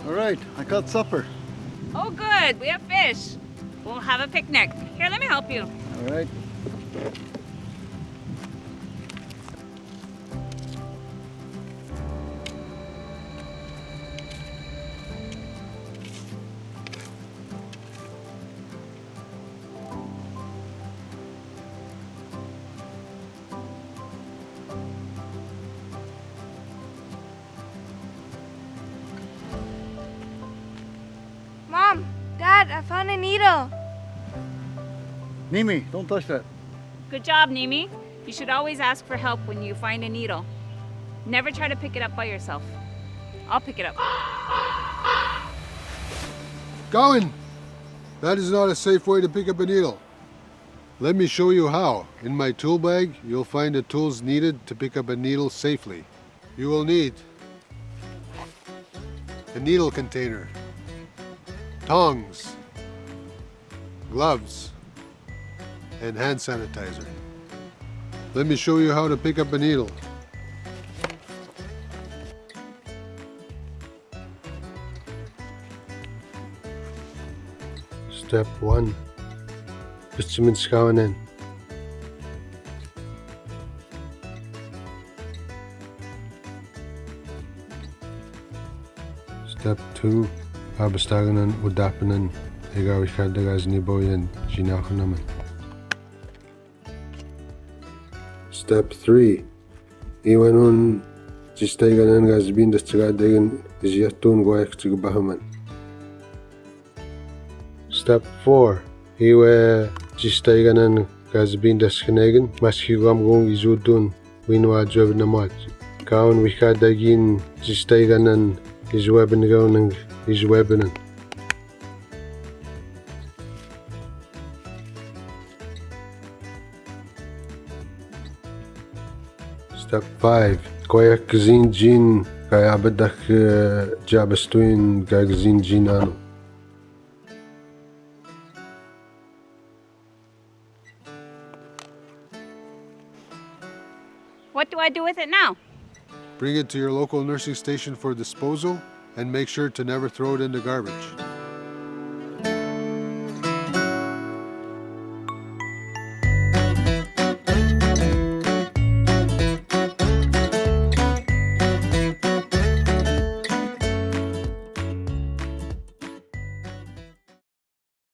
All right, I got supper. Oh, good. We have fish. We'll have a picnic. Here, let me help you. All right. Mom, Dad, I found a needle. Nimi, don't touch that. Good job, Nimi. You should always ask for help when you find a needle. Never try to pick it up by yourself. I'll pick it up. Gowan, that is not a safe way to pick up a needle. Let me show you how. In my tool bag, you'll find the tools needed to pick up a needle safely. You will need a needle container, tongs, gloves, and hand sanitizer. Let me show you how to pick up a needle. Step 1. Gusto mo kawanan. Step 2. Abastaganan udapanan. Ikaw ikadagas ni Boyan. Sinako naman. Step 3. Iwanon sistayganan gazbin das tsagadagan iziyatun goyak tsagabahaman. Step 4. Iwe sistayganan gazbin das kanagan maskigam gong izudun winwa job namat. Kaun wikadagin sistayganan izweben gaunang izwebenan. Step 5. Koyak zinjin kaya badak jabastuin kaya zinjin ano. What do I do with it now? Bring it to your local nursing station for disposal and make sure to never throw it in the garbage.